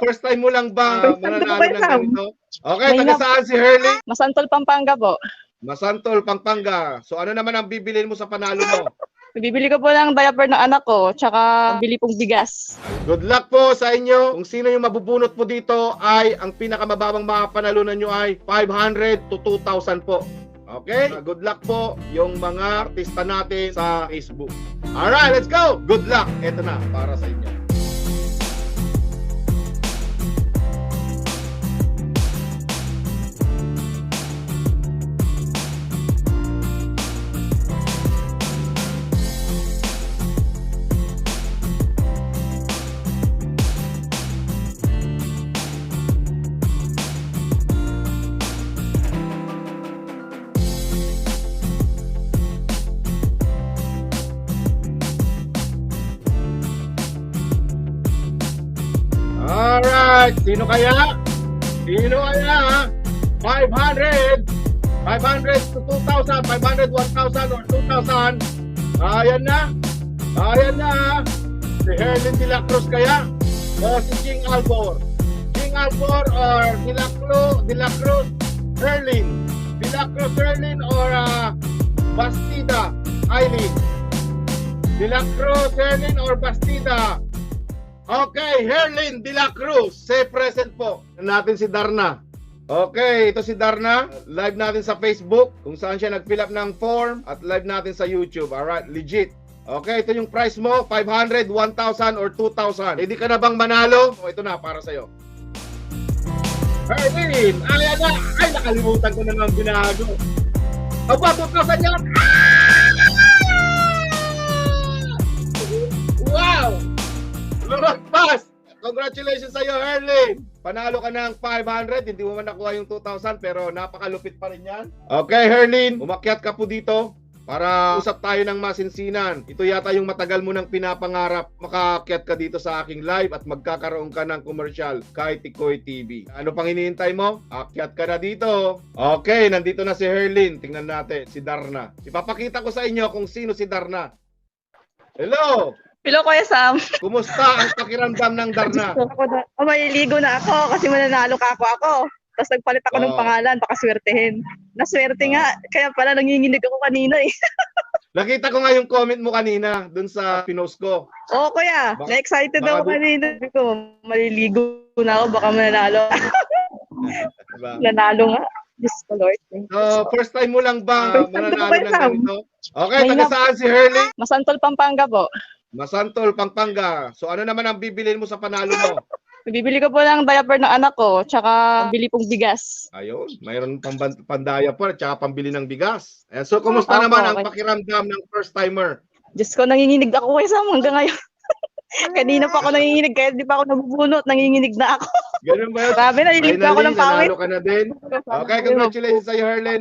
first time mo lang ba First time ko mananalo ba ng Sam? ganito? Okay, May taga saan si Hurley? Masantol, Pampanga po. Masantol, Pampanga. So ano naman ang bibilin mo sa panalo mo? Bibili ko po ng diaper ng anak ko, tsaka bili pong bigas. Good luck po sa inyo. Kung sino yung mabubunot po dito ay ang pinakamababang makapanalunan nyo ay 500 to 2,000 po. Okay? Good luck po yung mga artista natin sa Facebook. Alright, let's go! Good luck! Ito na, para sa inyo. Alright, sino kaya? Sino kaya? 500 to 2,000, 500, 1,000 or 2,000. Ayan na. Ayan na. Si Herlin de la Cruz kaya? O si King Albor? King Albor or de la Cruz Herlin? De la Cruz Herlin or Bastida Aileen? De la Cruz Herlin or Bastida? Okay, Herlin de la Cruz, say present po. Natin si Darna. Okay, ito si Darna. Live natin sa Facebook kung saan siya nag-fill up ng form at live natin sa YouTube. Alright, legit. Okay, ito yung price mo, 500, 1,000 or 2,000. Hindi ka na bang manalo? O ito na, para sa'yo. Herlin, ayan na. Ay, nakalimutan ko na ng binago. Aba, 2,000 yan. Wow! Lumagpas! Congratulations sa iyo, Herlin! Panalo ka ng 500, hindi mo man nakuha yung 2,000 pero napakalupit pa rin yan. Okay, Herlin, umakyat ka po dito para usap tayo ng masinsinan. Ito yata yung matagal mo nang pinapangarap. Makaakyat ka dito sa aking live at magkakaroon ka ng commercial kay Tikoy TV. Ano pang hinihintay mo? Akyat ka na dito. Okay, nandito na si Herlin. Tingnan natin, si Darna. Ipapakita ko sa inyo kung sino si Darna. Hello! Hello, Kuya Sam. Kumusta ang pakiramdam ng Darna? Maliligo na ako kasi mananalo ka ako. Tapos nagpalit ako ng pangalan, baka swertehin. Naswerte nga, kaya pala nanginginig ako kanina eh. Nakita ko nga yung comment mo kanina dun sa pinost ko. Oo, Kuya. Na-excited ako kanina. Sabi ko, maliligo na ako, baka mananalo. Diba? Nanalo nga. Diyos ko, Lord. So, first time mo lang ba First time ko mananalo ba, ng Sam? ganito? Okay, taga saan si Herlin? Masantol, Pampanga po. Masantol, Pampanga. So, ano naman ang bibilin mo sa panalo mo? Bibili ko po ng diaper ng anak ko, tsaka bili pong bigas. Ayun, mayroon pang pandaya pa, tsaka pambili ng bigas. Ayan, so, kumusta naman ang pakiramdam ng first timer? Diyos ko, nanginginig ako Kuya Sam hanggang ngayon. Kanina pa ako nanginginig, kaya di pa ako nabubunot, nanginginig na ako. Ganun ba yun? Grabe, nalilip ako ng pawis. Nanalo ka na din. Okay, congratulations sa iyo, Herlin.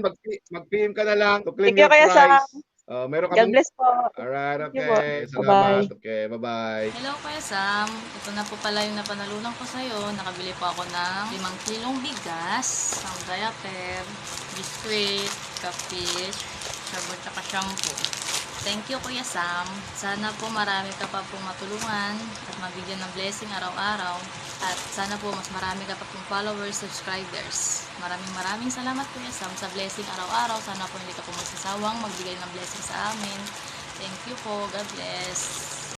Mag-PM ka na lang to claim Thank you, your Kuya prize. Sam. Meron ka God bless po. Alright, you okay. po. Salamat. Bye-bye. Okay, bye-bye. Hello Kuya Sam, ito na po pala yung napanalunan ko sa'yo. Nakabili po ako ng 5 kilong bigas, ang diaper, biskuit, kapish, sabon at shampoo. Thank you Kuya Sam. Sana po marami ka pa pong matulungan at mabigyan ng blessing araw-araw. At sana po mas marami ka pa pong followers, subscribers. Maraming salamat Kuya Sam sa blessing araw-araw. Sana po hindi ka po magsasawang magbigay ng blessing sa amin. Thank you po. God bless.